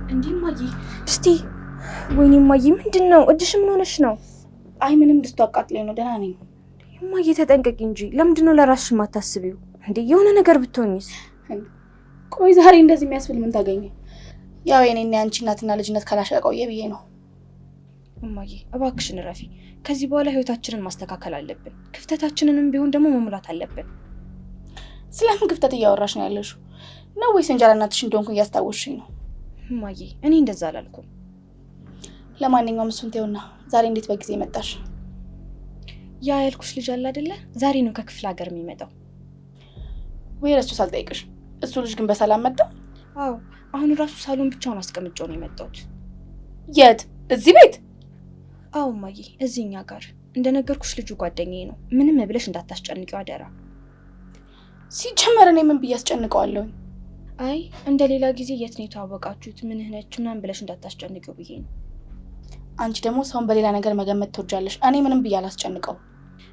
እንዴ ማዬ እስቲ ወይኔ ማዬ ምንድነው? እጅሽ ምን ሆነሽ ነው? አይ ምንም ድስቱ አቃጥለኝ ነው። ደህና ነኝ። ማዬ ተጠንቀቂ እንጂ ለምንድነው ለራስሽ ማታስቢው? እንዴ የሆነ ነገር ብትሆኝስ? ቆይ ዛሬ እንደዚህ የሚያስብል ምን ታገኘ? ያው የኔና ያንቺ እናትና ልጅነት ካላሸቀውየ ብዬ ነው። እማዬ እባክሽን ረፊ። ከዚህ በኋላ ህይወታችንን ማስተካከል አለብን። ክፍተታችንንም ቢሆን ደግሞ መሙላት አለብን። ስለምን ክፍተት እያወራሽ ነው ያለሽው? ነው ወይስ እንጀራ እናትሽ እንደሆንኩ እያስታወስሽኝ ነው? እማዬ እኔ እንደዛ አላልኩም። ለማንኛውም እሱን ተይውና ዛሬ እንዴት በጊዜ መጣሽ? ያ ያልኩሽ ልጅ አለ አይደለ? ዛሬ ነው ከክፍለ ሀገር የሚመጣው። ወይ እሱ ሳልጠይቅሽ እሱ ልጅ ግን በሰላም መጣ? አዎ አሁን ራሱ ሳሎን ብቻውን አስቀምጬው ነው የመጣሁት። የት? እዚህ ቤት? አዎ እማዬ እዚህኛ ጋር። እንደነገርኩሽ ልጁ ጓደኛዬ ነው። ምንም ብለሽ እንዳታስጨንቂው አደራ። ሲጀመር እኔ ምን ብዬ አስጨንቀዋለሁ? አይ እንደ ሌላ ጊዜ የት ነው የተዋወቃችሁት ምንህ ነች ምናምን ብለሽ እንዳታስጨንቂው ብዬ ነው። አንቺ ደግሞ ሰውን በሌላ ነገር መገመት ትወጃለሽ። እኔ ምንም ብዬ አላስጨንቀው።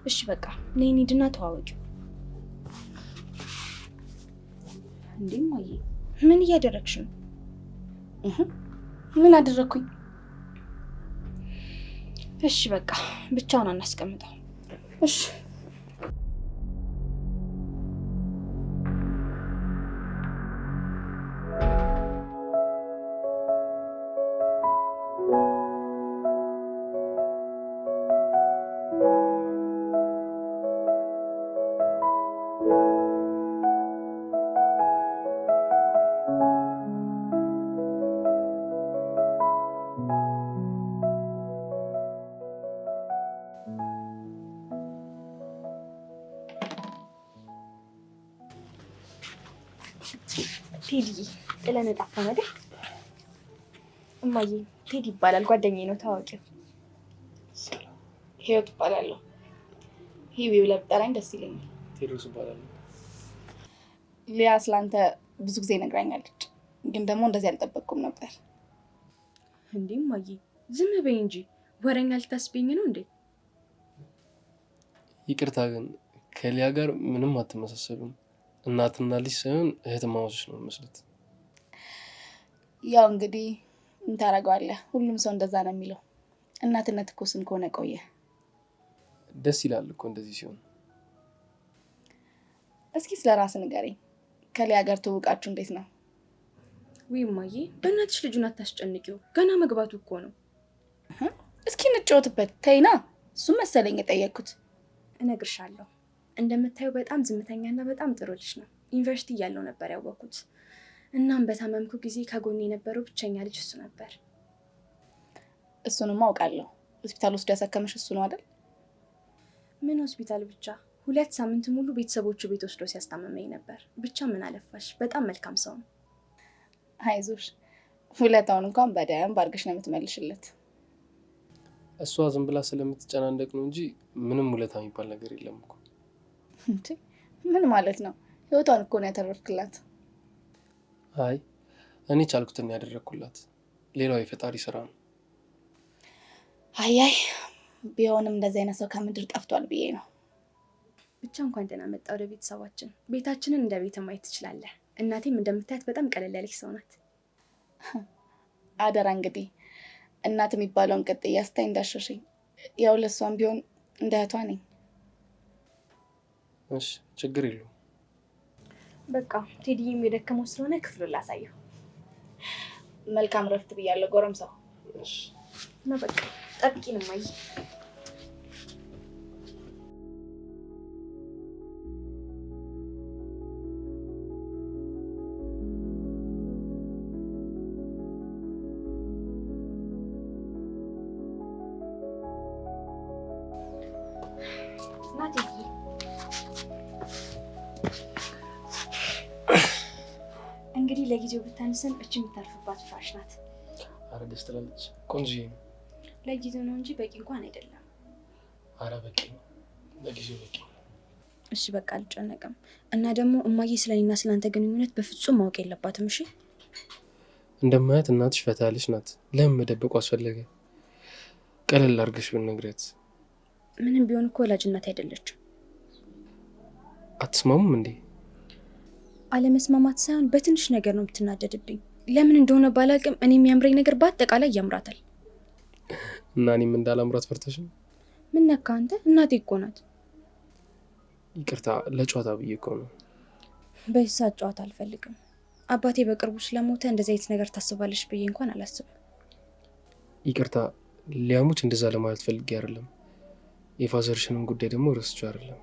እሺ በቃ ነይ እንሂድና ተዋወቂው። እንዴ እማዬ ምን እያደረግሽ ነው? ምን አደረኩኝ? እሺ በቃ ብቻውን አናስቀምጠው። እሺ ቴዲ ጥለን ጠፋን አይደል? እማዬ ቴዲ ይባላል ጓደኛዬ ነው ታዋቂው። ህይወት እባላለሁ። ሂዊ ብለህ ብጠራኝ ደስ ይለኛል። ቴዎድሮስ እባላለሁ። ሊያ ስላንተ ብዙ ጊዜ ነግራኛለች፣ ግን ደግሞ እንደዚህ አልጠበቅኩም ነበር። እንዴ እማዬ ዝም በይ እንጂ ወሬኛ ልታስቢኝ ነው እንዴ? ይቅርታ ግን ከሊያ ጋር ምንም አትመሳሰሉም። እናትና ልጅ ሳይሆን እህትማማቾች ነው መስሉት። ያው እንግዲህ ምን ታደርገዋለህ፣ ሁሉም ሰው እንደዛ ነው የሚለው። እናትነት እኮ ስንት ከሆነ ቆየ። ደስ ይላል እኮ እንደዚህ ሲሆን። እስኪ ስለ ራስህ ንገረኝ። ከሊያ ጋር ትውውቃችሁ እንዴት ነው? ወይ እማዬ በእናትሽ ልጁን አታስጨንቂው፣ ገና መግባቱ እኮ ነው። እስኪ እንጫወትበት ተይና። እሱም መሰለኝ የጠየቅኩት። እነግርሻለሁ። እንደምታዩ በጣም ዝምተኛና በጣም ጥሩ ልጅ ነው። ዩኒቨርሲቲ እያለሁ ነበር ያወቅኩት። እናም በታመምኩ ጊዜ ከጎኔ የነበረው ብቸኛ ልጅ እሱ ነበር። እሱንም አውቃለሁ። ሆስፒታል ውስጥ ያሳከመሽ እሱ ነው አይደል? ምን ሆስፒታል ብቻ 2 ሳምንት ሙሉ ቤተሰቦቹ ቤት ወስዶ ሲያስታመመኝ ነበር። ብቻ ምን አለፋሽ በጣም መልካም ሰው ነው። አይዞሽ፣ ውለታውን እንኳን በደንብ አድርገሽ ነው የምትመልሽለት። እሷ ዝም ብላ ስለምትጨናነቅ ነው እንጂ ምንም ውለታ የሚባል ነገር የለም እኮ። ምን ማለት ነው? ህይወቷን እኮ ነው ያተረፍክላት። አይ እኔ ቻልኩትን ያደረኩላት፣ ሌላው የፈጣሪ ስራ ነው። አይ ቢሆንም እንደዚህ አይነት ሰው ከምድር ጠፍቷል ብዬ ነው። ብቻ እንኳን ደህና መጣ ወደ ቤተሰባችን። ቤታችንን እንደ ቤት ማየት ትችላለህ። እናቴም እንደምታያት በጣም ቀለል ያለች ሰው ናት። አደራ እንግዲህ እናት የሚባለውን ቅጥያ ስታይ እንዳሸሸኝ። ያው ለሷም ቢሆን እንደ እህቷ ነኝ። እሺ ችግር የለውም። በቃ ቴዲም የደከመው ስለሆነ ክፍሉን ላሳየው። መልካም ረፍት ብያለሁ ጎረምሳው። እሺ ነው በቃ ጠብቂኝ እማዬ። ናቲ እንግዲህ ለጊዜው ብታንሰን እቺ የምታርፍባት ፍራሽ ናት። አረ ደስ ትላለች። ቆንጆዬ ነው። ለጊዜው ነው እንጂ በቂ እንኳን አይደለም። አረ በቂ ነው፣ ለጊዜው በቂ ነው። እሺ በቃ አልጨነቅም። እና ደግሞ እማዬ ስለኔና ስለአንተ ግንኙነት በፍጹም ማወቅ የለባትም። እሺ እንደማያት እናትሽ ፈታ ያለች ናት። ለምን መደበቁ አስፈለገ? ቀለል አድርገሽ ብትነግሪያት። ምንም ቢሆን እኮ ወላጅ እናት አይደለችም። አትስማሙም እንዴ? አለመስማማት ሳይሆን በትንሽ ነገር ነው የምትናደድብኝ። ለምን እንደሆነ ባላቅም እኔ የሚያምረኝ ነገር በአጠቃላይ ያምራታል። እና እኔም እንዳላምራት ፈርተሽ? ምን ነካ አንተ? እናቴ እኮ ናት። ይቅርታ ለጨዋታ ብዬ እኮ ነው። በዚህ ሰዓት ጨዋታ አልፈልግም። አባቴ በቅርቡ ስለሞተ እንደዚህ አይነት ነገር ታስባለሽ ብዬ እንኳን አላስብም። ይቅርታ ሊያሙች እንደዛ ለማለት ፈልጌ አይደለም። የፋዘርሽንም ጉዳይ ደግሞ ረስቼው አይደለም።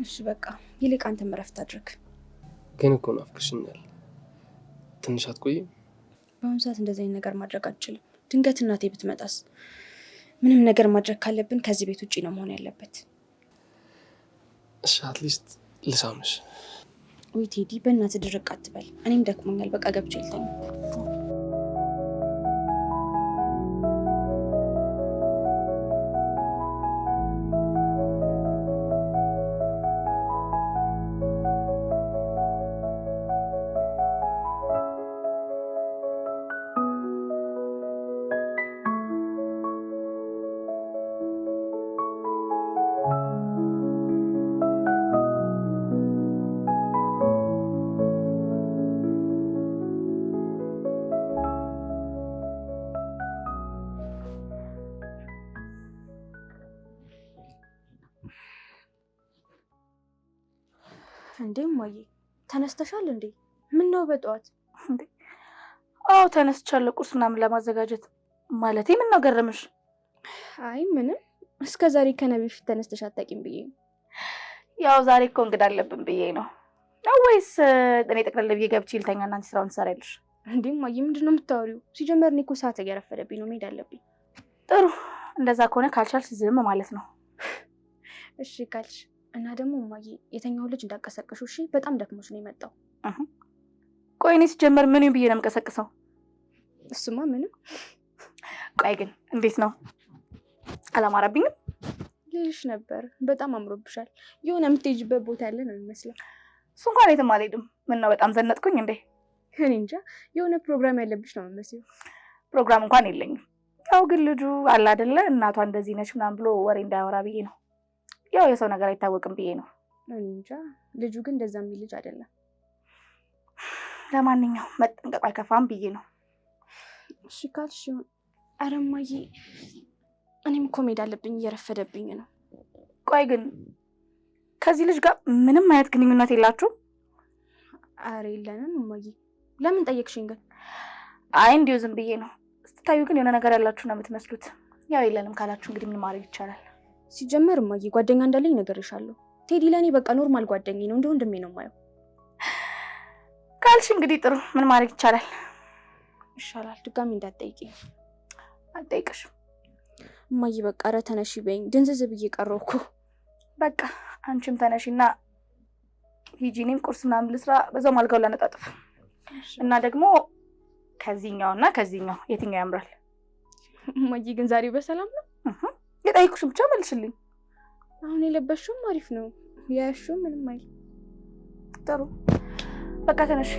እሺ በቃ ይልቅ አንተም እረፍት አድርግ። ግን እኮ ናፍቅሽኛል። ትንሽ አትቆይም? በአሁኑ ሰዓት እንደዚህ አይነት ነገር ማድረግ አልችልም። ድንገት እናቴ ብትመጣስ? ምንም ነገር ማድረግ ካለብን ከዚህ ቤት ውጪ ነው መሆን ያለበት። እሺ አትሊስት ልሳምሽ። ወይ ቴዲ በእናትህ ድርቅ አትበል። እኔም ደክሞኛል። በቃ ገብቼ ልተኛ። እንዴ እማዬ ተነስተሻል እንዴ? ምን ነው በጠዋት? እንዴ አዎ ተነስቻለሁ፣ ቁርስ ምናምን ለማዘጋጀት። ማለቴ ምን ነው ገረምሽ? አይ ምንም፣ እስከ ዛሬ ከነቢ ፊት ተነስተሽ አታውቂም ብዬ ነው። ያው ዛሬ እኮ እንግዳ አለብን ብዬ ነው። ነው ወይስ እኔ ጠቅለል ብዬ ገብቼ ልተኛና አንቺ ስራውን ትሰሪያለሽ? እንዴ እማዬ ምንድን ነው የምታወሪው? ሲጀመር እኔ እኮ ሰዓት እየረፈደብኝ ነው፣ መሄድ አለብኝ። ጥሩ፣ እንደዛ ከሆነ ካልቻልሽ ዝም ማለት ነው። እሺ ካልሽ። እና ደግሞ እማዬ የተኛው ልጅ እንዳቀሰቅሹ እሺ? በጣም ደክሞሽ ነው የመጣው። ቆይ እኔ ሲጀመር ምን ብዬ ነው የምቀሰቅሰው? እሱማ ምንም። ቆይ ግን እንዴት ነው? አላማረብኝም ልልሽ ነበር። በጣም አምሮብሻል። የሆነ የምትሄጂበት ቦታ ያለ ነው የሚመስለው። እሱ እንኳን የትም አልሄድም። ምን ነው በጣም ዘነጥኩኝ እንዴ? እኔ እንጃ፣ የሆነ ፕሮግራም ያለብሽ ነው የሚመስለው። ፕሮግራም እንኳን የለኝም። ያው ግን ልጁ አለ አይደለ እናቷ እንደዚህ ነች ምናምን ብሎ ወሬ እንዳያወራ ብዬ ነው። ያው የሰው ነገር አይታወቅም ብዬ ነው። እኔ እንጃ፣ ልጁ ግን እንደዛ የሚል ልጅ አይደለም። ለማንኛውም መጠንቀቅ አይከፋም ብዬ ነው። እሺ ካልሽ። ኧረ እማዬ እኔም እኮ መሄድ አለብኝ፣ እየረፈደብኝ ነው። ቆይ ግን ከዚህ ልጅ ጋር ምንም አይነት ግንኙነት የላችሁም? ኧረ የለንም እማዬ። ለምን ጠየቅሽኝ ግን? አይ እንዲሁ ዝም ብዬ ነው። ስትታዩ ግን የሆነ ነገር ያላችሁ ነው የምትመስሉት። ያው የለንም ካላችሁ እንግዲህ ምን ማድረግ ይቻላል? ሲጀመር እማዬ ጓደኛ እንዳለኝ ነግሬሻለሁ። ቴዲ ለእኔ በቃ ኖርማል ጓደኛዬ ነው፣ እንደ ወንድሜ ነው የማየው። ካልሽ እንግዲህ ጥሩ፣ ምን ማድረግ ይቻላል? ይሻላል ድጋሚ እንዳትጠይቂኝ። አልጠይቅሽም እማዬ። በቃ ኧረ ተነሺ በይኝ፣ ድንዝዝ ብዬ ቀረሁ እኮ። በቃ አንቺም ተነሺና ሂጂ፣ እኔም ቁርስ ምናምን ልስራ፣ በዛው አልጋው ላነጣጥፍ። እና ደግሞ ከዚህኛውና ከዚህኛው የትኛው ያምራል? እማዬ ግን ዛሬ በሰላም ነው? የጠየኩሽን ብቻ መልሽልኝ። አሁን የለበሽውም አሪፍ ነው፣ ያያሽው ምንም አይል። ጥሩ በቃ ተነሺ።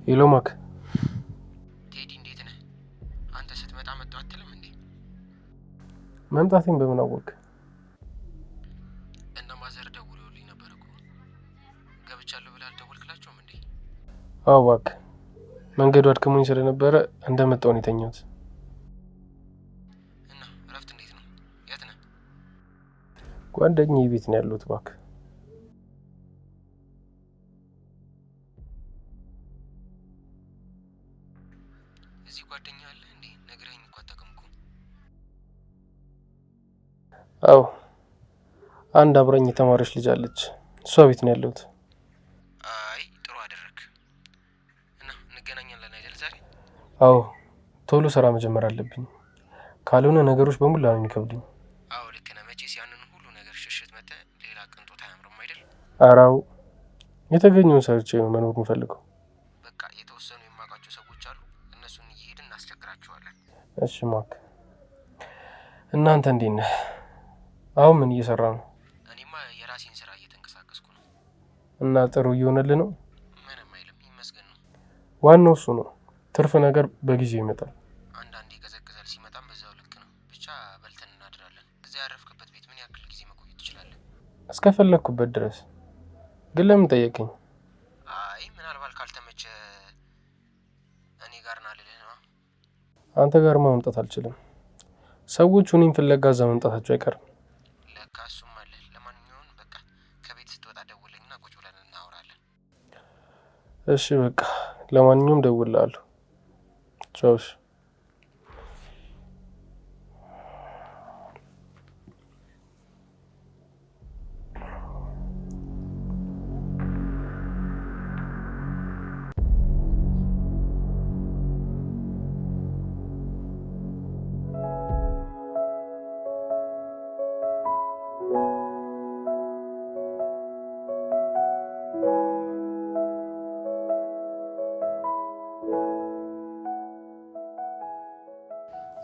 ሄሎ ማክ። ቴዲ እንዴት ነህ? አንተ ስትመጣ መጣሁ አትልም እንዴ? መምጣቴን በምን አወቅ? እና ማዘር ደውለውልኝ ነበር እኮ። ገብቻለሁ ብለህ አልደወልክላቸውም እንዴ? አዎ እባክህ፣ መንገዱ አድክሞኝ ስለነበረ እንደመጣሁ ነው የተኛሁት። እና እረፍት እንዴት ነው? የት ነህ? ጓደኛዬ ቤት ነው ያለሁት እባክህ። እዚህ ጓደኛ አለ እንዴ? ነግረኸኝ እኮ አታውቅም እኮ። አዎ አንድ አብረኝ የተማረች ልጅ አለች፣ እሷ ቤት ነው ያለሁት። አይ ጥሩ አደረክ። እና እንገናኛለን አይደል ዛሬ? አዎ ቶሎ ስራ መጀመር አለብኝ፣ ካልሆነ ነገሮች በሙላ ነው የሚከብዱኝ። አዎ ልክ ነህ። መቼስ ያንን ሁሉ ነገር ሽሽት መተህ ሌላ ቅንጦት አያምርም አይደል? አራው የተገኘውን ሰርቼ ነው መኖር የምፈልገው። በቃ የተወሰኑ እሺ ማክ፣ እናንተ እንዴት ነህ? አሁን ምን እየሰራ ነው? እኔማ የራሴን ስራ እየተንቀሳቀስኩ ነው። እና ጥሩ እየሆነልህ ነው? ምንም አይልም፣ ይመስገን ነው። ዋናው እሱ ነው። ትርፍ ነገር በጊዜው ይመጣል። አንዳንዴ ይቀዘቅዛል፣ ሲመጣም በዛው ልክ ነው። ብቻ በልተን እናድራለን። እዚያ ያረፍክበት ቤት ምን ያክል ጊዜ መቆየት ትችላለህ? እስከፈለግኩበት ድረስ። ግን ለምን ጠየቀኝ? አይ ምናልባት ካልተመቸ እኔ ጋር ና ልልህ ነው። አንተ ጋርማ መምጣት አልችልም። ሰዎቹ እኔን ፍለጋ እዛ መምጣታቸው አይቀርም። ለካ እሱም አለ። ለማንኛውም በቃ ከቤት ስትወጣ ደውለኝና ቁጭ ብለን እናወራለን። እሺ በቃ ለማንኛውም ደውልልሃለሁ። ቻው። እሺ።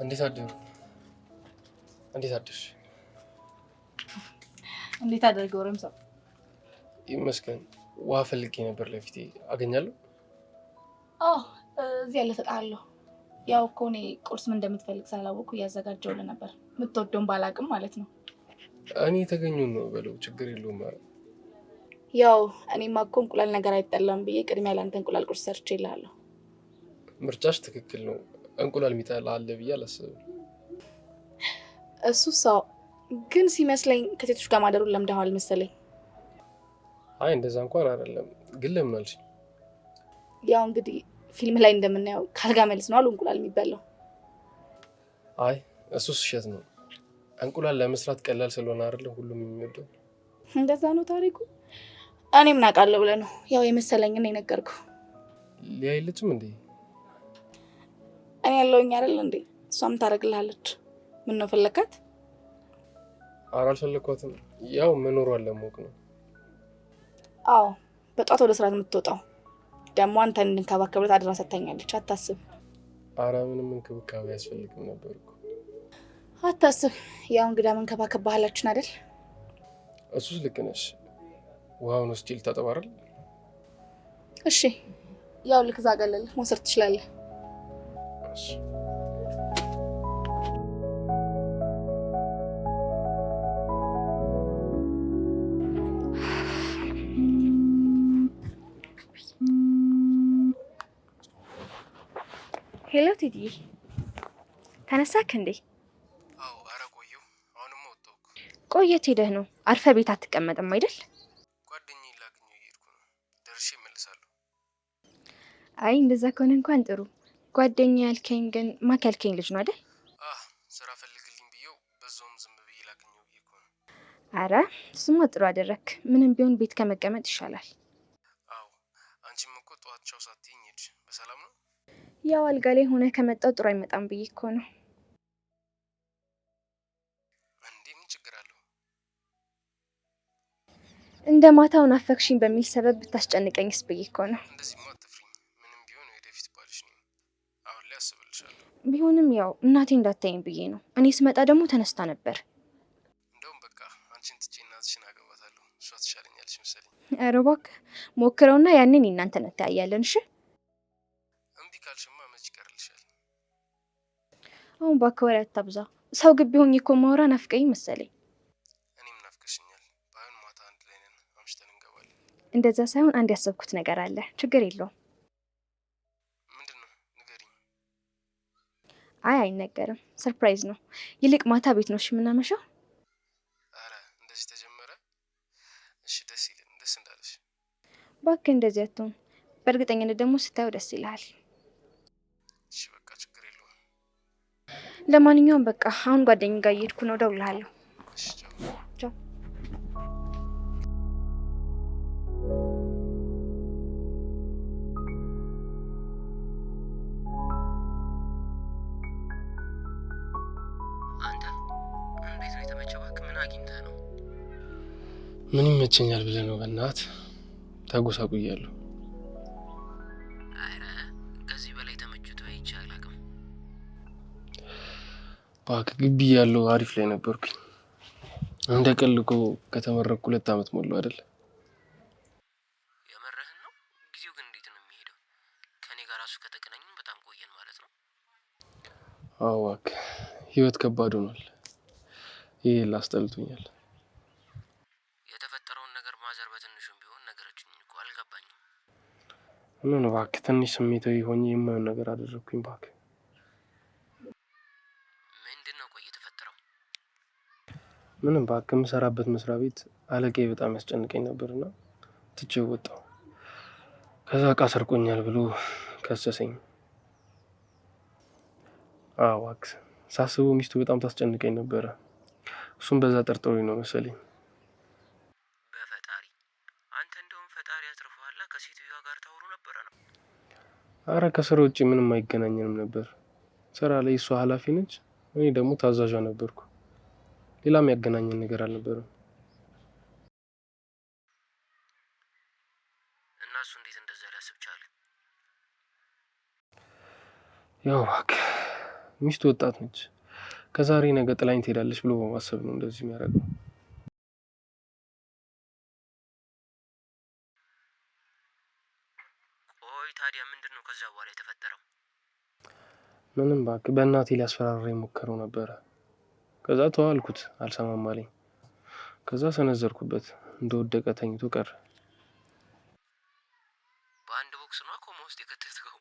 እንዴት አደሩ? እንዴት አደርሽ? እንዴት አደርገው ረምሳ? ይመስገን። ውሃ ፈልጌ ነበር ለፊቴ። አገኛለሁ? አዎ እዚህ ያለ እሰጥሃለሁ። ያው እኮ እኔ ቁርስ ምን እንደምትፈልግ ስላላወቅኩ እያዘጋጀሁልህ ነበር። የምትወደውን ባላቅም ማለት ነው። እኔ የተገኙን ነው በለው፣ ችግር የለውም። ያው እኔማ እኮ እንቁላል ነገር አይጠላም ብዬ ቅድሚያ ለአንተ እንቁላል ቁርስ ሰርቼልሃለሁ። ምርጫሽ ትክክል ነው። እንቁላል የሚጠላ አለ ብዬ አላስብም። እሱ ሰው ግን ሲመስለኝ ከሴቶች ጋር ማደሩን ለምደዋል መሰለኝ። አይ እንደዛ እንኳን አይደለም። ግን ለምን አልሽ? ያው እንግዲህ ፊልም ላይ እንደምናየው ካልጋ መልስ ነው አሉ እንቁላል የሚበላው። አይ እሱስ ውሸት ነው። እንቁላል ለመስራት ቀላል ስለሆነ አይደለም ሁሉም የሚወደው። እንደዛ ነው ታሪኩ። እኔ ምን አውቃለሁ ብለህ ነው? ያው የመሰለኝን የነገርኩህ። ሊያይልችም እንዴ? እኔ ያለውኝ አይደል እንዴ? እሷም ታደርግልሃለች። ምን ነው ፈለካት? ኧረ አልፈለኳትም። ያው መኖሯን ለማወቅ ነው። አዎ በጧት ወደ ስራ የምትወጣው ደግሞ አንተን እንድንከባከብለት አድራ ሰጥታኛለች። አታስብ። ኧረ ምንም እንክብካቤ ያስፈልግም ነበር እኮ። አታስብ። ያው እንግዳ መንከባከብ ባህላችን አይደል? እሱስ ልክ ነሽ። ውሃውን ውስጥ ልታጠብ አይደል? እሺ ያው ልክ ዛገለል መውሰድ ትችላለህ። እሺ ሄሎ ቴዲዬ፣ ተነሳክ እንዴ? አዎ ኧረ ቆየሁ። አሁንማ ወጣሁ እኮ። ቆየት ሄደህ ነው? አርፈ ቤት አትቀመጥም አይደል? ጓደኛዬን ላገኘው እየሄድኩ ነው። ደርሼ እመልሳለሁ። አይ እንደዛ ከሆነ እንኳን ጥሩ። ጓደኛ ያልከኝ ግን ማክ ያልከኝ ልጅ ነው አይደል? ስራ ፈልግልኝ ብዬው በዛውም ዝም ብዬ ላገኘው ብዬ እኮ ነው። አረ እሱማ ጥሩ አደረክ። ምንም ቢሆን ቤት ከመቀመጥ ይሻላል። አዎ አንቺም እኮ ጠዋት ቻው ሳትይኝ ሄድሽ። በሰላም ነው? ያው አልጋ ላይ ሆነ ከመጣው ጥሩ አይመጣም ብዬ እኮ ነው። እንዴ ምን ችግር አለው? እንደ ማታው ናፈቅሽኝ በሚል ሰበብ ብታስጨንቀኝስ ብዬ እኮ ነው። እንደዚህማ አትፍሪኝ። ምንም ቢሆን ወደፊት ባልሽ ነው። አሁን ላይ አስብልሻለሁ። ቢሆንም ያው እናቴ እንዳታይኝ ብዬ ነው። እኔ ስመጣ ደግሞ ተነስታ ነበር። እንደውም በቃ አንቺን ትቼ እናትሽን አገባታለሁ። እሷ ትሻለኛለች መሰለኝ። ኧረ እባክህ ሞክረውና ያንን እናንተ እንተያያለን። እሺ እምቢ ካልሽማ መች ይቀርልሻል? አሁን እባክህ ወሬ አታብዛ። ሰው ግቢ ሆኜ እኮ ማውራ ናፍቀኝ መሰለኝ። እኔም ናፍቀሽኛል። ባይሆን ማታ አንድ ላይ ነን፣ አምሽተን እንገባለን። እንደዛ ሳይሆን አንድ ያሰብኩት ነገር አለ። ችግር የለውም። ምንድን ነው? ንገሪኝ። አይ አይነገርም፣ ሰርፕራይዝ ነው። ይልቅ ማታ ቤት ነው እሺ የምናመሻው? አረ እንደዚህ ተጀመረ? እሺ ደስ ይለን፣ ደስ እንዳለሽ። እባክህ እንደዚህ አትሆን። በእርግጠኝነት ደግሞ ስታየው ደስ ይልሃል። እሺ በቃ ችግር የለውም። ለማንኛውም በቃ አሁን ጓደኛዬ ጋር እየሄድኩ ነው። እደውልልሃለሁ። እሺ ቻው። ቻው። አንተ እንዴት ነው የተመቸህ? እባክህ ምን አግኝተህ ነው? ምን ይመቸኛል ብለህ ነው? በእናትህ ተጎሳቁያለሁ። አረ ከዚህ በላይ ተመችቶ አይቼ አላውቅም። እባክህ ግቢ ያለው አሪፍ ላይ ነበርኩኝ። እንደ ቀልኮ ከተመረኩ 2 ዓመት ሞላው አይደል? የመረህን ነው? ጊዜው ግን እንዴት ነው የሚሄደው? ከኔ ጋር ራሱ ከተገናኘን በጣም ቆየን ማለት ነው። አዎ እባክህ ህይወት ከባድ ሆኗል። ይሄ ላስጠልቶኛል። የተፈጠረውን ነገር ማዘር በትንሹም ቢሆን ነገረችኝ እኮ አልገባኝም። ምን እባክህ ትንሽ ስሜታዊ ሆኜ የማየውን ነገር አደረግኩኝ እባክህ። ምንድን ነው ቆይ የተፈጠረው? ምንም እባክህ የምሰራበት መስሪያ ቤት አለቃዬ በጣም ያስጨንቀኝ ነበርና ትቼው ወጣሁ። ከዛ እቃ ሰርቆኛል ብሎ ከሰሰኝ። አዎ እባክህ ሳስበው ሚስቱ በጣም ታስጨንቀኝ ነበረ። እሱም በዛ ጠርጥሮኝ ነው መሰለኝ። በፈጣሪ አንተ እንደውም ፈጣሪ አትርፎሃል። ከሴትዮዋ ጋር ታወሩ ነበረ ነው? አረ ከስራ ውጭ ምንም አይገናኘንም ነበር። ስራ ላይ እሷ ኃላፊ ነች፣ እኔ ደግሞ ታዛዣ ነበርኩ። ሌላም ያገናኘን ነገር አልነበረም። እና እሱ እንዴት እንደዛ ሊያስብ ቻለ? ያው እባክህ ሚስቱ ወጣት ነች። ከዛሬ ነገ ጥላኝ ትሄዳለች ብሎ በማሰብ ነው እንደዚህ የሚያደርገው። ቆይ ታዲያ ምንድን ነው ከዛ በኋላ የተፈጠረው? ምንም እባክህ በእናቴ ሊያስፈራራኝ ሞከረው ነበረ። ከዛ ተዋልኩት፣ አልሰማም አለኝ። ከዛ ሰነዘርኩበት፣ እንደወደቀ ተኝቶ ቀረ። በአንድ ቦክስ ነው ኮማ ውስጥ የከተትከው?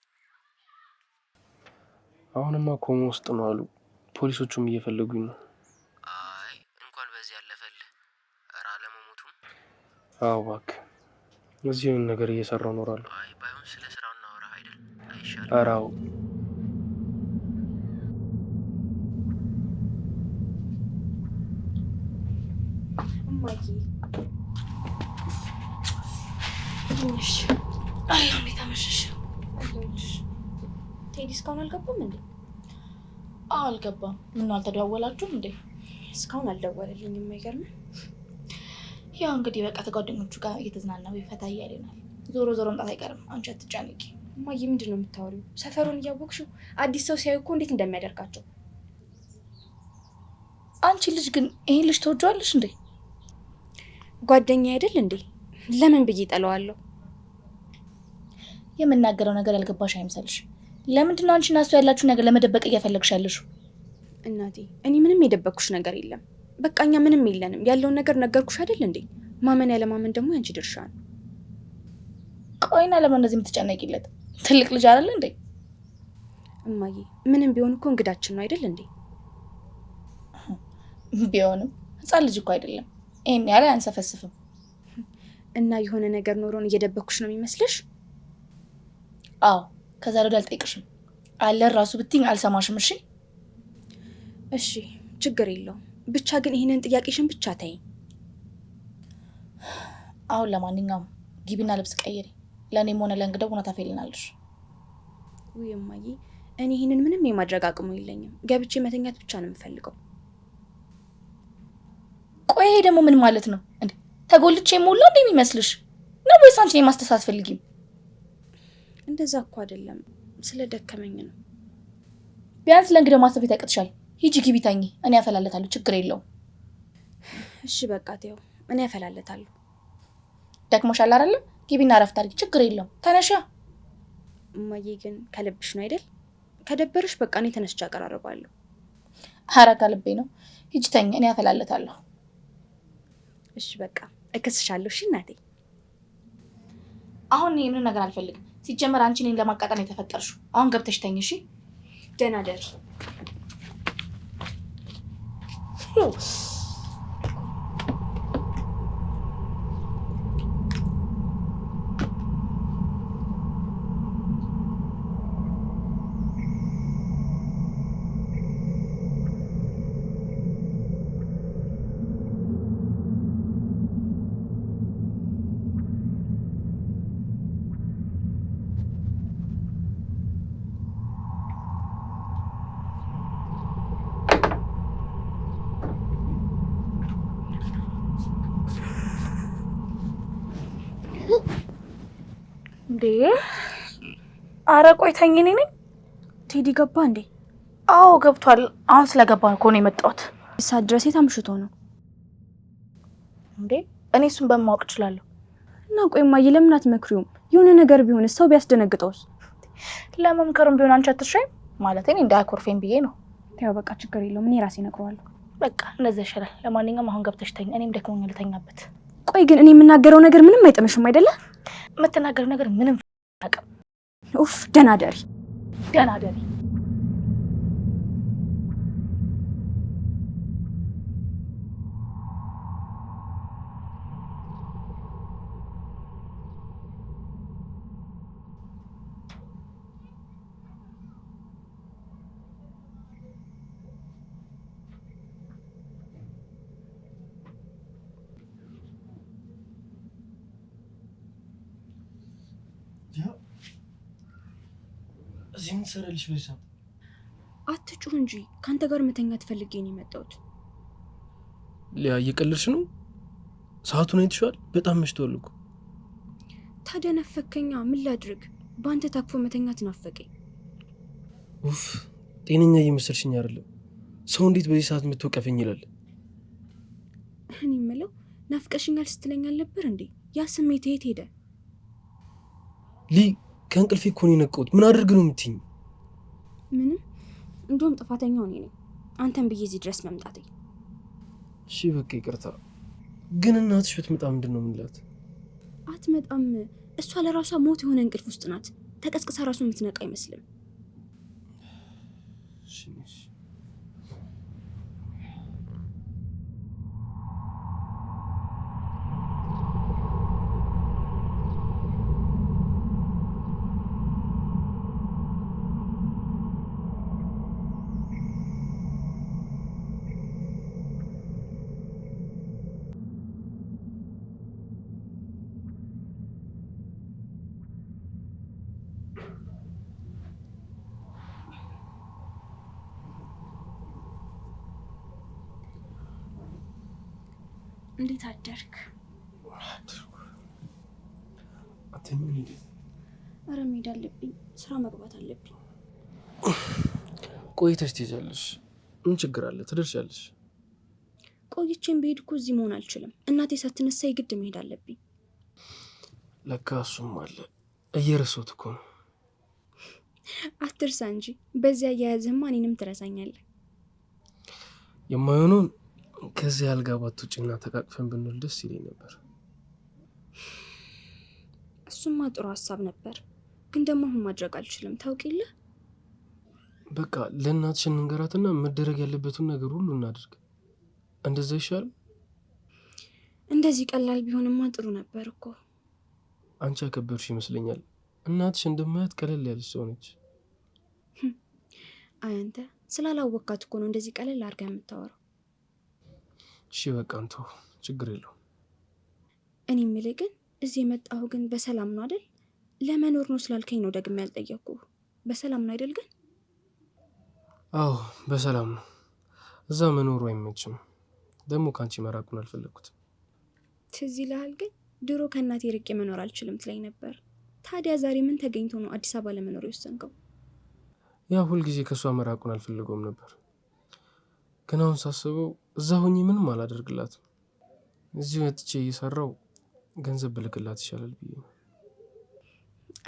አሁንማ ኮማ ውስጥ ነው አሉ። ፖሊሶቹም እየፈለጉኝ ነው። አይ እንኳን በዚህ ያለፈልህ። ኧረ አለመሞቱም። አዎ እባክህ እዚሁን ነገር እየሰራው እኖራለሁ። አይ ባይሆን ስለ ስራው እናወራ አይደል? አይሻልም? ኧረ አዎ። እማዬ ትንሽ አላህ እንዴት አመሸሽ? ቴዲ እስካሁን አልገባም እንዴ? አልገባም። ምነው አልተደዋወላችሁም እንዴ? እስካሁን አልደወለልኝም። የማይገርም ያው እንግዲህ በቃ ከጓደኞቹ ጋር እየተዝናና ፈታ እያለናል። ዞሮ ዞሮ መምጣት አይቀርም። አንቺ አትጨነቂ። እማዬ ምንድን ነው የምታወሪው? ሰፈሩን እያወቅሽው አዲስ ሰው ሲያዩ እኮ እንዴት እንደሚያደርጋቸው። አንቺ ልጅ ግን ይሄን ልጅ ተወጂዋለሽ እንዴ? ጓደኛ አይደል እንዴ? ለምን ብዬ ጠለዋለሁ? የምናገረው ነገር ያልገባሽ አይምሰልሽ። ለምንድን ነው አንቺና እሱ ያላችሁ ነገር ለመደበቅ እየፈለግሽ ያለሽው? እናቴ እኔ ምንም የደበቅኩሽ ነገር የለም። በቃ እኛ ምንም የለንም። ያለውን ነገር ነገርኩሽ አይደል እንዴ? ማመን ያለማመን ደግሞ ያንቺ ድርሻ ነው። ቆይና ለምን እንደዚህ የምትጨነቂለት? ትልቅ ልጅ አይደል እንዴ? እማዬ ምንም ቢሆን እኮ እንግዳችን ነው አይደል እንዴ? ቢሆንም ህፃን ልጅ እኮ አይደለም። ይሄን ያለ አንሰፈስፍም። እና የሆነ ነገር ኖሮን እየደበቅኩሽ ነው የሚመስልሽ? አዎ ከዛ ወዲያ አልጠይቅሽም። አለ ራሱ ብትይኝ አልሰማሽም። እሺ እሺ ችግር የለውም። ብቻ ግን ይሄንን ጥያቄሽን ብቻ ተይኝ። አሁን ለማንኛውም ግቢና ልብስ ቀይሪ። ለእኔም ሆነ ለእንግዳው ሆነ ታፈልናለሽ። ውይ እማዬ እኔ ይሄንን ምንም የማድረግ አቅሙ የለኝም። ገብቼ መተኛት ብቻ ነው የምፈልገው። ቆይ ይሄ ደግሞ ምን ማለት ነው እንዴ? ተጎልቼ ሞላ እንዴ የሚመስልሽ ነው ወይስ አንቺ የማስተሳት ፈልጊም? እንደዛ እኮ አይደለም፣ ስለደከመኝ ነው። ቢያንስ ለእንግዳው ማሰብ ያቅትሻል። ሂጂ ግቢ ተኚ፣ እኔ ያፈላለታለሁ። ችግር የለውም። እሺ በቃ ተይው፣ እኔ ያፈላለታለሁ። ደክሞሻል አይደል? ግቢና እረፍት አድርጊ። ችግር የለውም። ተነሻ። እማዬ ግን ከልብሽ ነው አይደል? ከደበርሽ በቃ እኔ ተነስቼ አቀራርባለሁ። ኧረ ከልቤ ነው። ሂጂ ተኚ፣ እኔ ያፈላለታለሁ። እሺ በቃ እከስሻለሁ። እሺ እናቴ። አሁን ይሄንን ነገር አልፈልግም። ሲጀመር አንቺ እኔን ለማቃጠል ነው የተፈጠርሽው። አሁን ገብተሽ ተኚ። እሺ ደህና ደሪ። እንዴ? ኧረ ቆይ ተኝ። እኔ ነኝ። ቴዲ ገባ እንዴ? አዎ ገብቷል። አሁን ስለገባን እኮ ነው የመጣሁት። እሳት ድረስ የታምሽቶ ነው እንዴ? እኔ እሱን በማወቅ እችላለሁ። እና ቆይ እማዬ ለምን አትመክሪውም? የሆነ ነገር ቢሆን ሰው ቢያስደነግጠውስ? ለመምከርም ቢሆን አንቺ አትሻይም ማለት እኔ እንዳያኮርፈኝ ብዬ ነው። ያው በቃ ችግር የለውም እኔ ራሴ እነግረዋለሁ። በቃ እንደዛ ይሻላል። ለማንኛውም አሁን ገብተሽ ተኝ፣ እኔም ደክሞኛል ልተኛበት። ቆይ ግን እኔ የምናገረው ነገር ምንም አይጥምሽም አይደለ? የምትናገረው ነገር ምንም አቅም። ኡፍ ደህና ደሪ ደህና ደሪ። እዚህ ምን ትሰራለሽ? በዛ አትጩህ እንጂ ካንተ ጋር መተኛት ፈልጌ ነው የመጣሁት። ሊያ እየቀለድሽ ነው? ሰዓቱን አይተሽዋል? በጣም መሽቷል እኮ። ታዲያ ነፈከኛ፣ ምን ላድርግ? በአንተ ታክፎ መተኛት ናፈቀኝ። ኡፍ ጤነኛ እየመሰልሽኝ አይደለም። ሰው እንዴት በዚህ ሰዓት የምትወቀፈኝ ይላል? እኔ የምለው ናፍቀሽኛል ስትለኝ አልነበር እንዴ? ያ ስሜት የት ሄደ? ከእንቅልፌ እኮ ነው የነቃሁት። ምን አድርግ ነው የምትይኝ? ምንም። እንደውም ጥፋተኛው እኔ ነኝ፣ አንተን ብዬ እዚህ ድረስ መምጣቴ። እሺ በቃ ይቅርታ። ግን እናትሽ ብትመጣ ምንድን ነው የምንላት? አትመጣም። እሷ ለራሷ ሞት የሆነ እንቅልፍ ውስጥ ናት። ተቀስቅሳ ራሱ የምትነቃ አይመስልም። እንዴት አደርክ? ኧረ መሄድ አለብኝ፣ ስራ መግባት አለብኝ። ቆይተሽ ትይዛለሽ። ምን ችግር አለ? ትደርሻለሽ። ቆይቼም ብሄድ እኮ እዚህ መሆን አልችልም። እናቴ ሳትነሳ የግድ መሄድ አለብኝ። ለካ እሱም አለ። እየረሳሁት እኮ ነው። አትርሳ እንጂ በዚያ አያያዝህማ እኔንም ትረሳኛለህ። የማይሆነውን ከዚህ አልጋ ባትወጪና ተቃቅፈን ብንውል ደስ ይለኝ ነበር። እሱማ ጥሩ ሀሳብ ነበር፣ ግን ደግሞ አሁን ማድረግ አልችልም። ታውቅ የለ። በቃ ለእናትሽ እንንገራትና መደረግ ያለበትን ነገር ሁሉ እናድርግ። እንደዛ ይሻል። እንደዚህ ቀላል ቢሆንማ ጥሩ ነበር እኮ። አንቺ ያከበርሽ ይመስለኛል። እናትሽ እንደማያት ቀለል ያለች ሰው ነች። አይ አንተ ስላላወቃት እኮ ነው እንደዚህ ቀለል አድርጋ የምታወራው። እሺ በቃ አንተ ችግር የለውም። እኔ የምልህ ግን እዚህ የመጣሁ ግን በሰላም ነው አይደል? ለመኖር ነው ስላልከኝ ነው ደግሜ ያልጠየቅኩህ። በሰላም ነው አይደል? ግን አዎ በሰላም ነው። እዛ መኖሩ አይመችም። ደግሞ ከአንቺ መራቁን አልፈለግኩትም። ትዝ ይልሃል ግን ድሮ ከእናቴ ርቄ መኖር አልችልም ትለኝ ነበር። ታዲያ ዛሬ ምን ተገኝቶ ነው አዲስ አበባ ለመኖር የወሰንከው? ያ ሁልጊዜ ከእሷ መራቁን አልፈልገውም ነበር። ግን አሁን ሳስበው እዛ ሆኜ ምንም አላደርግላትም። እዚሁ ወጥቼ እየሰራው ገንዘብ ብልክላት ይሻላል ብዬ ነው።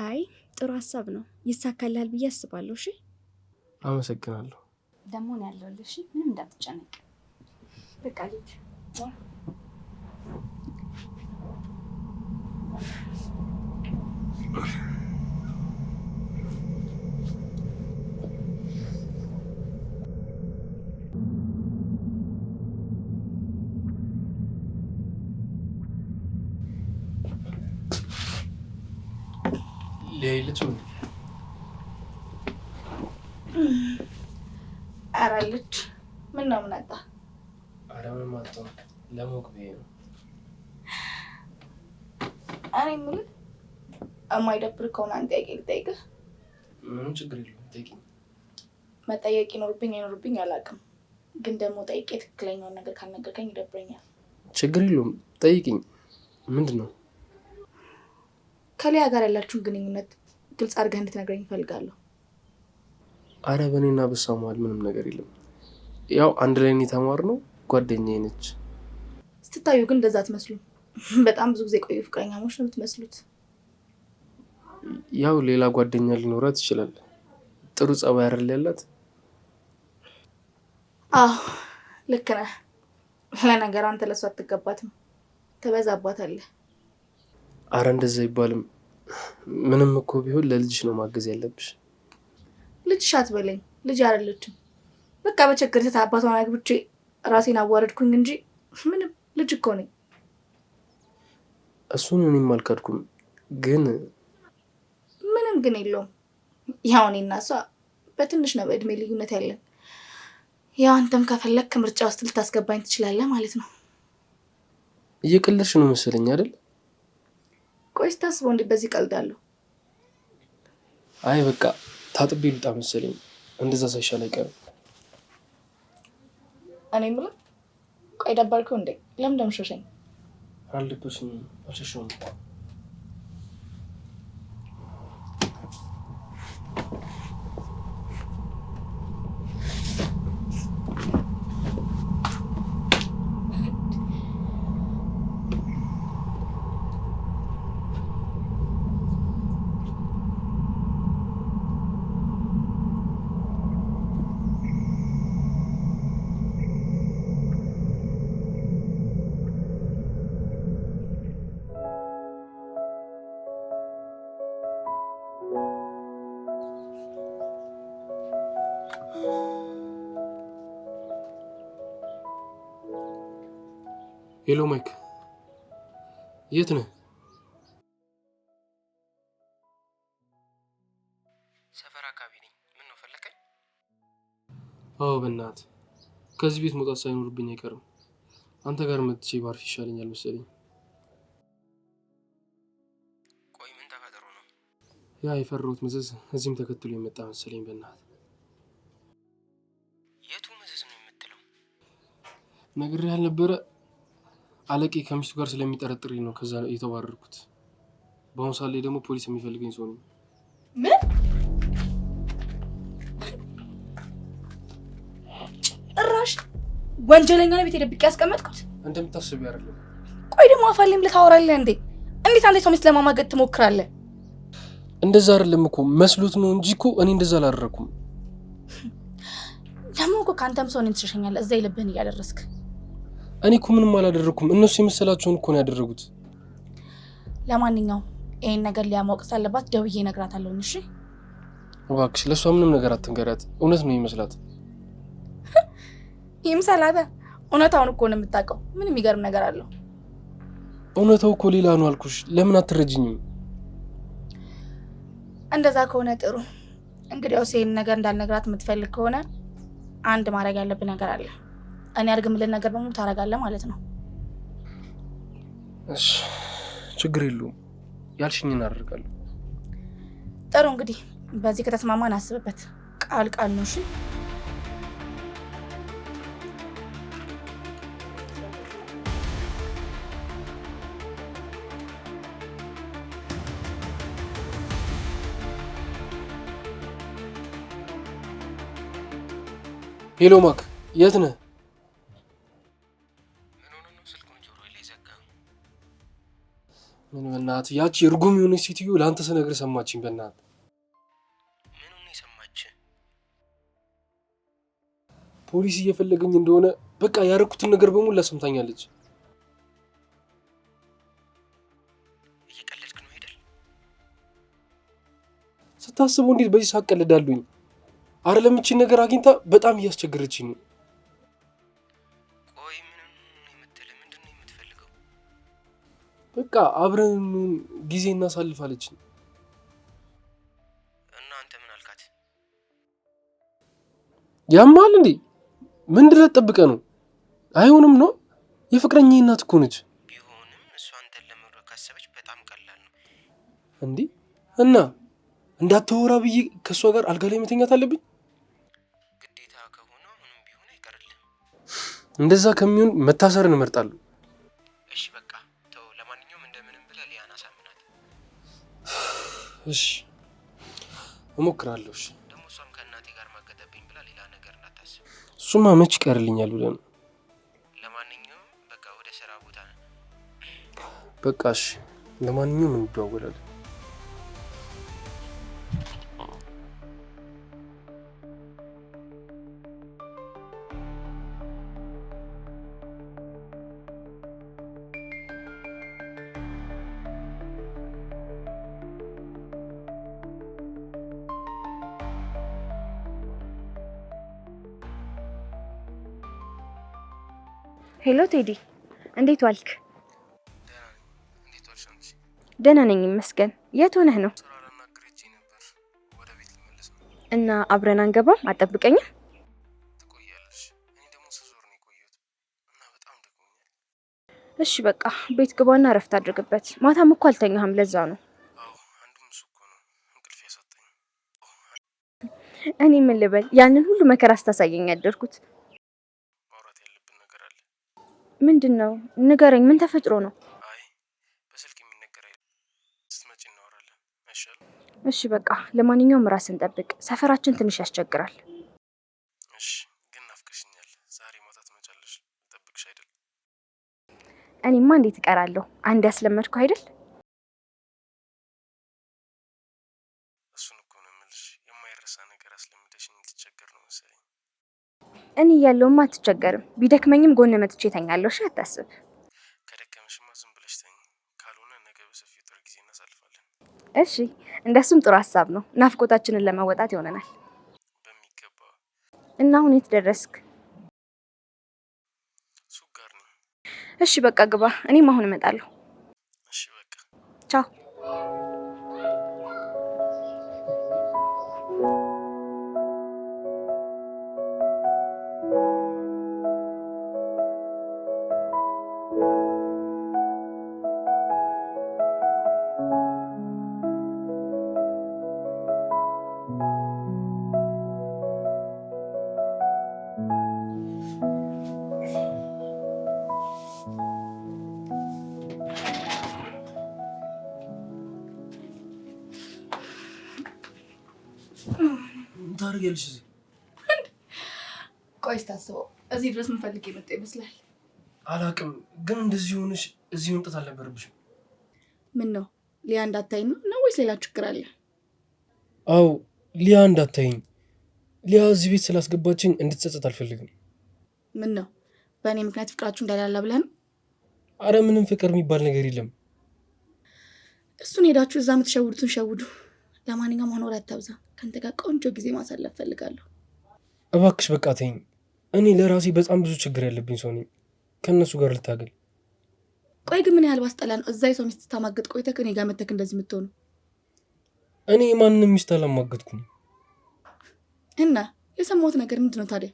አይ ጥሩ ሀሳብ ነው። ይሳካልሃል ብዬ አስባለሁ። እሺ አመሰግናለሁ። ደግሞ ነው ያለሁልሽ። ምንም እንዳትጨነቅ። በቃ ልጅ ሌሊቱ አራለች። ምን ነው ምናጣ? ኧረ ምንም አጣሁ። ለሞቅ ብዬ ነው። እኔ የምልህ የማይደብር ከሆነ አንድ ጥያቄ ልጠይቅህ። ምንም ችግር የለውም ጠይቂኝ። መጠየቅ ይኖርብኝ አይኖርብኝ አላውቅም፣ ግን ደግሞ ጠይቄ ትክክለኛውን ነገር ካልነገርከኝ ይደብረኛል። ችግር የለውም ጠይቂኝ። ምንድን ነው? ከሊያ ጋር ያላችሁን ግንኙነት ግልጽ አድርገህ እንድትነግረኝ እፈልጋለሁ። አረ በእኔና በሷ መሀል ምንም ነገር የለም። ያው አንድ ላይ ነው የተማርነው፣ ጓደኛዬ ነች። ስትታዩ ግን እንደዛ አትመስሉም። በጣም ብዙ ጊዜ ቆዩ ፍቅረኛሞች ነው የምትመስሉት። ያው ሌላ ጓደኛ ሊኖራት ይችላል። ጥሩ ጸባይ አይደል ያላት? አዎ ልክ ነህ። ለነገሩ አንተ ለሷ አትገባትም፣ ትበዛባታለህ። አረ እንደዛ አይባልም። ምንም እኮ ቢሆን ለልጅሽ ነው ማገዝ ያለብሽ። ልጅሽ አትበለኝ፣ ልጅ አይደለችም። በቃ በቸገር አባቷን አግብቼ ራሴን አዋረድኩኝ እንጂ ምንም ልጅ እኮ ነኝ። እሱን እኔም አልካድኩም፣ ግን ምንም ግን የለውም። ያው እኔና እሷ በትንሽ ነው በእድሜ ልዩነት ያለን። ያው አንተም ከፈለክ ምርጫ ውስጥ ልታስገባኝ ትችላለህ ማለት ነው። እየቀለድሽ ነው መሰለኝ አይደል? ቆይ ስታስበው እንዴት በዚህ ቀልዳለሁ? አይ በቃ ታጥቤ ልውጣ መሰለኝ። እንደዛ ሳይሻል አይቀርም። እኔ የምለው ቆይ ደበርከው እንዴ? ለምን ደምሸሸኝ? አልደበርሽኝም፣ አልሸሸሁም። ሄሎ ማይክ፣ የት ነህ? ሰፈር አካባቢ ነኝ። ምን ነው ፈለከኝ? አዎ በእናትህ ከዚህ ቤት መውጣት ሳይኖርብኝ አይቀርም። አንተ ጋር መጥቼ ባርፍ ይሻለኛል መሰለኝ። ቆይ ምን ተፈጥሮ ነው? ያ የፈራሁት መዘዝ እዚህም ተከትሎ የመጣ መሰለኝ። በእናትህ የቱ መዘዝ ነው የምትለው? ነግሬህ ያልነበረ አለቄ ከሚስቱ ጋር ስለሚጠረጥረኝ ነው ከዛ የተባረርኩት። በአሁኑ ሰዓት ላይ ደግሞ ፖሊስ የሚፈልገኝ ሰው ነኝ። ምን እራሽ ወንጀለኛ ነው ቤት ደብቄ ያስቀመጥኩት? እንደምታስቢው አይደለም። ቆይ ደግሞ አፋልኝ ብለህ ታወራለህ እንዴ? እንዴት አንተ ሰው ሚስት ለማማገጥ ትሞክራለህ? እንደዛ አይደለም እኮ መስሎት ነው እንጂ እኮ እኔ እንደዛ አላደረኩም። ደግሞ እኮ ከአንተም ሰው እኔን ትሸሸኛለህ እዛ የልብህን እያደረስክ። እኔ እኮ ምንም አላደረኩም። እነሱ የመሰላቸውን እኮ ነው ያደረጉት። ለማንኛውም ይሄን ነገር ሊያማውቅ ሳለባት ደውዬ እነግራታለሁ። እሺ እባክሽ ለሷ ምንም ነገር አትንገሪያት። እውነት ነው ይመስላት። ይምሰላታ። እውነታውን እኮ ነው የምታውቀው። ምን የሚገርም ነገር አለው? እውነታው እኮ ሌላ ነው አልኩሽ። ለምን አትረጅኝም? እንደዛ ከሆነ ጥሩ። እንግዲያውስ ይሄን ነገር እንዳልነግራት የምትፈልግ ከሆነ አንድ ማድረግ ያለብን ነገር አለ። እኔ አድርግምልን ነገር በሙሉ ታደርጋለህ ማለት ነው። እሺ ችግር የለውም። ያልሽኝን አደርጋለሁ። ጥሩ እንግዲህ በዚህ ከተስማማን አስብበት። ቃል ቃል ነው። እሺ ሄሎ ማክ፣ የት ነህ? ምን ሆነ ነው ስልኩን ጆሮዬ ላይ ዘጋ? ምን በእናትህ ያቺ እርጉም የሆነች ሴትዮ ለአንተ ስነግርህ ሰማችኝ። በእናትህ ምን ሆነ የሰማች? ፖሊስ እየፈለገኝ እንደሆነ በቃ ያደረኩትን ነገር በሙሉ ሰምታኛለች። እየቀለድክ ነው አይደል? ስታስበው እንዴት በዚህ ሰዓት ቀልዳለሁኝ? አይደለም እቺን ነገር አግኝታ በጣም እያስቸገረችኝ ነው። ቆይ ምን የምትለው ምንድን ነው የምትፈልገው? በቃ አብረን ጊዜ እናሳልፋለች። እና አንተ ምን አልካት? ያማል እንዴ? ምን ልትጠብቀህ ነው? አይሆንም ነው። የፍቅረኛዬ እናት እኮ ነች። ቢሆንም እሷ አንተን ለመውደድ ካሰበች በጣም ቀላል ነው እንዴ። እና እንዳታወራ ብዬ ከእሷ ጋር አልጋ ላይ መተኛት አለብኝ? ግዴታ ከሆነ አሁንም ቢሆን አይቀርልም። እንደዛ ከሚሆን መታሰርን እመርጣለሁ። እሺ በቃ ተው። ለማንኛውም እንደምንም ብለህ ሊያን አሳምናት። እሺ እሞክራለሁ። እሺ ደግሞ እሷም ከእናቴ ጋር እሱማ መች ይቀርልኛል ብለህ ነው? ለማንኛውም በቃ ወደ ስራ ቦታ ነው። በቃ እሺ፣ ለማንኛውም እንደዋወላለን። ሄሎ ቴዲ፣ እንዴት ዋልክ? እንዴት ዋልሽ አንቺ? ደህና ነኝ ይመስገን። የት ሆነህ ነው? ስራ ላናግረኝ ነበር፣ ወደ ቤት ልመለስ ነው። እና አብረን አንገባም? አጠብቀኝም? ትቆያለሽ? እኔ ደግሞ ስዞር ነው የቆየሁት እና በጣም ደክሞኛል። እሺ በቃ ቤት ግባና እረፍት አድርግበት። ማታም እኮ አልተኛህም፣ ለዛ ነው። አዎ አንዱም እሱ እኮ ነው እንቅልፍ ያሳጣኝ። እኔ ምን ልበል፣ ያንን ሁሉ መከራ ስታሳየኝ ያደርኩት። ማውራት ያለብን ነገር አለ። ምንድን ነው? ንገረኝ። ምን ተፈጥሮ ነው? አይ በስልክ የሚነገር አይደለም። ስትመጪ እናወራለን አይሻልም? እሺ በቃ ለማንኛውም ራስን ጠብቅ። ሰፈራችን ትንሽ ያስቸግራል። እሺ ግን ናፍቀሽኛል። ዛሬ ማታ ትመጫለሽ? ጠብቅሽ አይደል? እኔማ እንዴት እቀራለሁ? አንድ ያስለመድኩ አይደል? እሱን እኮ ነው የምልሽ። የማይረሳ ነገር አስለምደሽኝ ልትቸገር ነው መሰለኝ። እኔ እያለሁማ አትቸገርም። ቢደክመኝም ጎን መጥቼ እተኛለሁ። እሺ አታስብ። ከደከመሽማ ዝም ብለሽ ተኝ። ካልሆነ ነገ በሰፊው ጥሩ ጊዜ እናሳልፋለን። እሺ እንደሱም ጥሩ ሀሳብ ነው። ናፍቆታችንን ለመወጣት ይሆነናል። በሚገባ። እና አሁን የት ደረስክ? ሱቅ ጋር ነኝ። እሺ በቃ ግባ። እኔም አሁን እመጣለሁ። እሺ በቃ ቻው። ታደርጊያለሽ እዚህ? ቆይ ስታስበው እዚህ ድረስ ምንፈልግ የመጣ ይመስላል። አላውቅም፣ ግን እንደዚህ ሆነሽ እዚህ መምጣት አልነበረብሽም። ምን ነው ሊያ እንዳታይኝ ነው ወይስ ሌላ ችግር አለ? አዎ ሊያ እንዳታይኝ። ሊያ እዚህ ቤት ስላስገባችኝ እንድትጸጸት አልፈልግም። ምን ነው በእኔ ምክንያት ፍቅራችሁ እንዳላላ ብለህ ነው? አረ ምንም ፍቅር የሚባል ነገር የለም። እሱን ሄዳችሁ እዛ የምትሸውዱትን ሸውዱ። ለማንኛውም አሁን ወሬ አታብዛ። ከአንተ ጋር ቆንጆ ጊዜ ማሳለፍ ፈልጋለሁ። እባክሽ በቃ ተይኝ። እኔ ለራሴ በጣም ብዙ ችግር ያለብኝ ሰው ነኝ። ከእነሱ ጋር ልታገል። ቆይ ግን ምን ያህል ባስጠላ ነው እዛ የሰው ሚስት ስታማገጥ ቆይተህ እኔ ጋር መተክ እንደዚህ የምትሆኑ? እኔ የማንንም ሚስት አላማገጥኩም። እና የሰማሁት ነገር ምንድን ነው ታዲያ?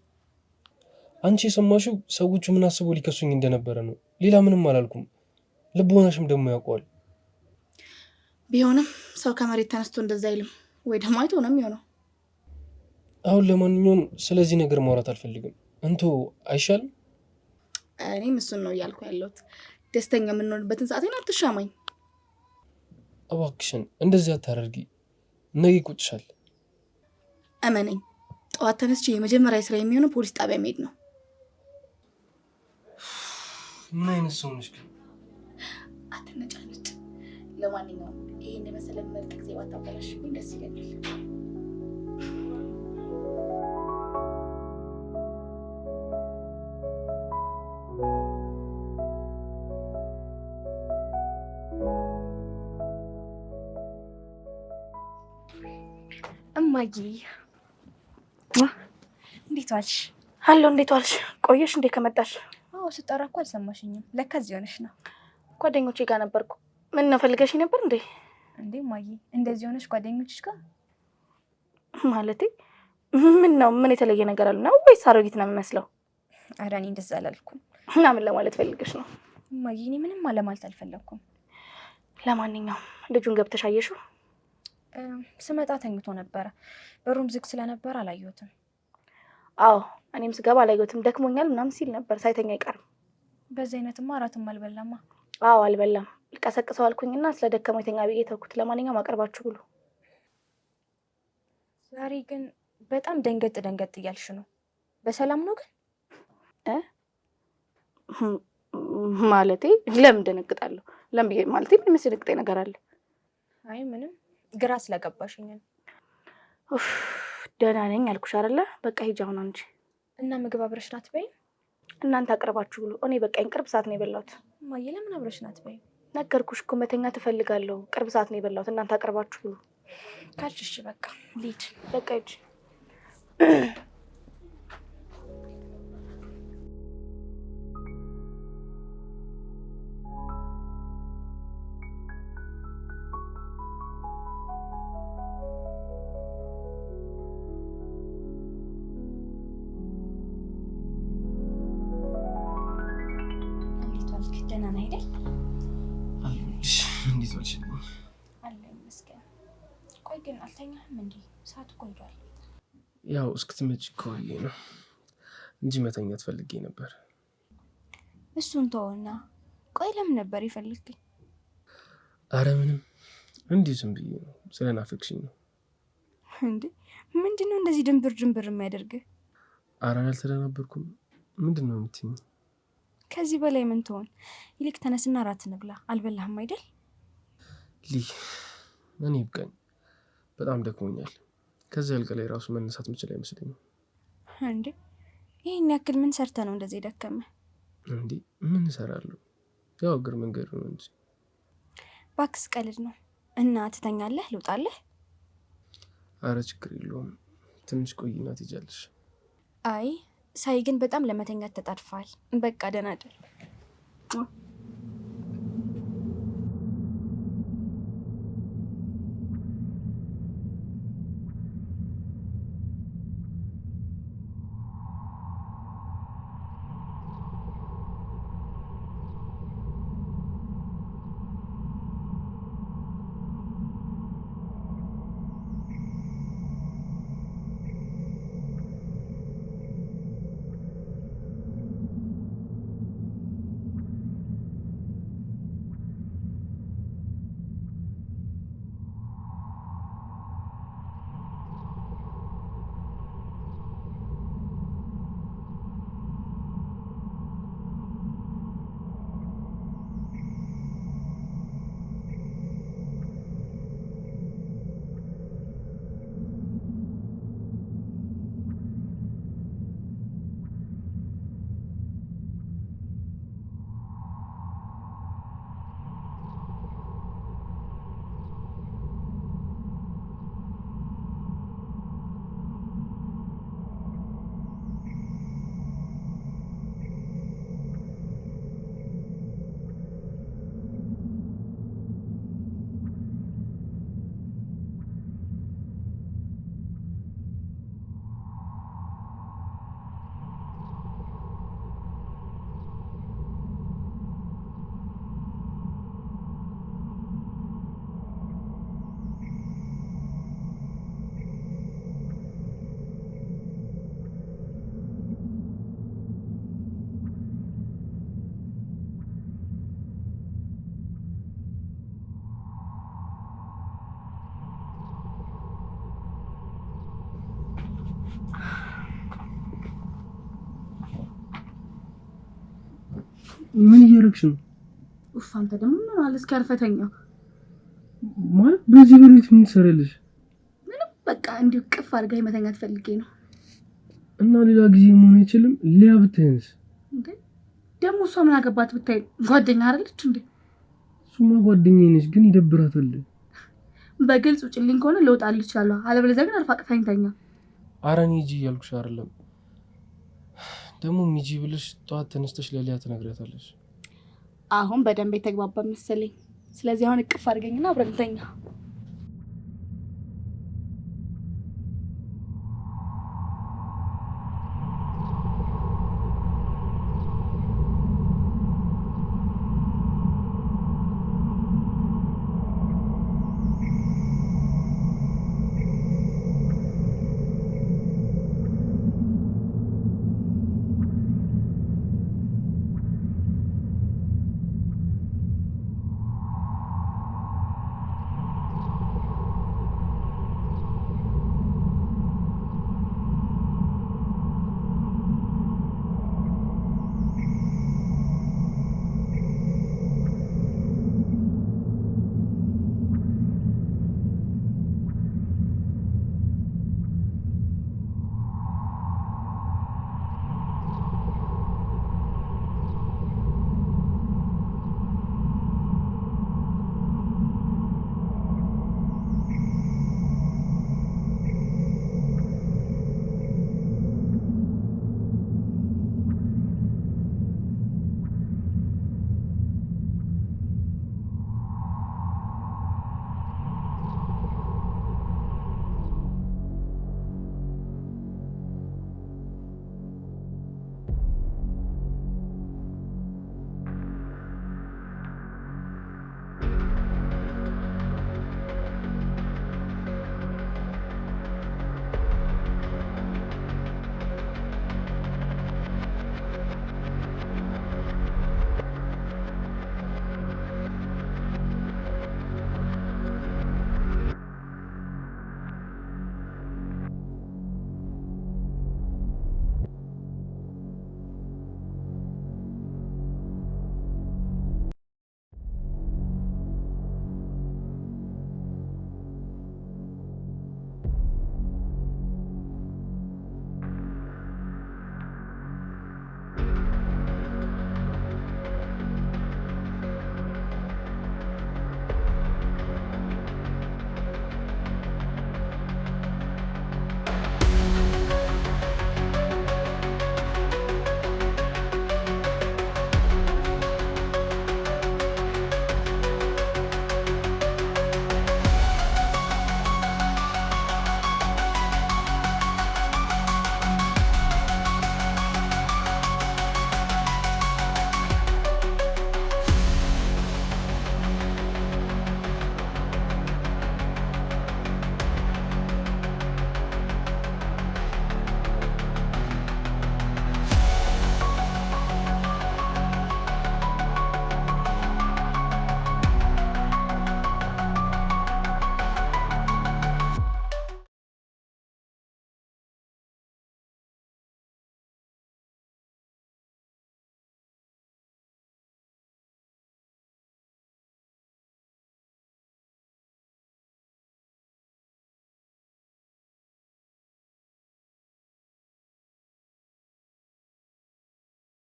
አንቺ የሰማሽው ሰዎቹ ምን አስበው ሊከሱኝ እንደነበረ ነው። ሌላ ምንም አላልኩም። ልቦናሽም ደግሞ ያውቀዋል። ቢሆንም ሰው ከመሬት ተነስቶ እንደዛ አይልም። ወይ ደግሞ አይቶ ነው የሚሆነው። አሁን ለማንኛውም ስለዚህ ነገር ማውራት አልፈልግም። እንቶ አይሻልም? እኔም እሱን ነው እያልኩ ያለሁት። ደስተኛ የምንሆንበትን ሰዓቴን አትሻማኝ። እባክሽን እንደዚህ አታደርጊ። ነገ ይቆጭሻል። እመነኝ፣ ጠዋት ተነስቼ የመጀመሪያ ስራ የሚሆነው ፖሊስ ጣቢያ መሄድ ነው። ምን አይነት ሰው ነሽ ግን? አትነጫነጭ። ለማንኛውም ይህን የመሰለ ምርጥ ጊዜ ባታበላሽ ደስ ይለኛል። እማዬ እንዴት ዋልሽ? አሎ፣ እንዴት ዋልሽ? ቆየሽ እንዴ ከመጣሽ? አዎ ስጠራ እኮ አልሰማሽኝም። ለካ እዚህ ሆነሽ ነው። ጓደኞቼ ጋር ነበርኩ። ምን ነው ፈልገሽ ነበር እንዴ? እንዴ እማዬ እንደዚህ ሆነሽ ጓደኞችሽ ጋር? ማለቴ ምን ነው? ምን የተለየ ነገር አለ ነው ወይስ አሮጊት ነው የሚመስለው? ኧረ እኔ እንደዛ አላልኩም። እና ምን ለማለት ፈልገሽ ነው? እማዬ እኔ ምንም ለማለት አልፈለኩም። ለማንኛውም ልጁን ገብተሽ አየሽው? ስመጣ ተኝቶ ነበረ። በሩም ዝግ ስለነበረ አላየሁትም። አዎ እኔም ስገባ አላየሁትም። ደክሞኛል ምናምን ሲል ነበር። ሳይተኛ አይቀርም። በዚህ አይነትማ እራትም አልበላማ። አዎ አልበላም። ልቀሰቅሰው አልኩኝና ስለ ደከመው የተኛ ብዬ ተውኩት። ለማንኛውም አቀርባችሁ ብሉ። ዛሬ ግን በጣም ደንገጥ እያልሽ ነው። በሰላም ነው ግን? ማለቴ ለምን ደነግጣለሁ? ማለቴ ምን የሚያስደነግጠኝ ነገር አለ? አይ ምንም፣ ግራ ስለገባሽኝ ነው። ደህና ነኝ አልኩሽ አይደለ? በቃ ሂጂ አሁን አንቺ። እና ምግብ አብረሽ ናት በይ። እናንተ አቅርባችሁ ብሎ እኔ በቃኝ። ቅርብ ሰዓት ነው የበላሁት። እማዬ ለምን አብረሽ ናት በይ? ነገርኩሽ እኮ መተኛት እፈልጋለሁ። ቅርብ ሰዓት ነው የበላሁት። እናንተ አቅርባችሁ ብሎ ካልሽ በቃ ልሂድ። በቃ ሂጂ። ደህና ነህ አይደል? እንዴት ዋልሽ? አለኝ ይመስገን። ቆይ ግን አልተኛህም እንዴ? ሰዓቱ ቆይቷል። ያው እስክትመጪ ቆይ ነው እንጂ መተኛት ፈልጌ ነበር። እሱን ተወውና፣ ቆይ ለምን ነበር ይፈልግኝ? አረ ምንም፣ እንዲሁ ዝም ብዬ ነው። ስለናፈቅሽኝ ነው። እንዴ ምንድነው እንደዚህ ድንብር የሚያደርግህ? አረ አልተደናበርኩም። ምንድን ነው የምትይኝ? ከዚህ በላይ ምን ትሆን? ይልቅ ተነስና እራት እንብላ። አልበላህም አይደል? እኔ ይብቃኝ፣ በጣም ደክሞኛል። ከዚህ አልጋ ላይ ራሱ መነሳት የምችል አይመስለኝም። እንዴ ይህን ያክል ምን ሰርተ ነው እንደዚህ ደከመ? እንዴ ምን እሰራለሁ? ያው እግር መንገድ ነው እንጂ። እባክስ ቀልድ ነው። እና ትተኛለህ? ልውጣለህ? አረ ችግር የለውም፣ ትንሽ ቆይና ትሄጃለሽ። አይ ሳይ ግን በጣም ለመተኛት ተጣድፈዋል። በቃ ደህና እደር። ምን እያደረግሽ ነው? አንተ ደግሞ ምን ማለት እስኪ አርፈተኛ ማለት በዚህ በሌት ምን ትሰሪያለሽ? ምንም በቃ እንዲሁ ቅፍ አድርጋኝ መተኛት ፈልጌ ነው። እና ሌላ ጊዜ መሆን አይችልም? ሊያ ብትሄንስ? እንዴ ደግሞ እሷ ምን አገባት ብታይ? ጓደኛ አይደለች እንዴ? እሱማ ጓደኛዬ ነች፣ ግን ይደብራታል። በግልጽ ውጭልኝ ከሆነ ልወጣልህ እችላለሁ፣ አለበለዚያ ግን አልፋቅፈኝ ተኛ። ኧረ እኔ ሂጂ እያልኩሽ አይደለም። ደግሞ ሚጂ ብለሽ ጠዋት ተነስተሽ ለሊያ ትነግሪያታለሽ። አሁን በደንብ የተግባባ መሰለኝ። ስለዚህ አሁን እቅፍ አድርገኝና አብረን እንተኛ።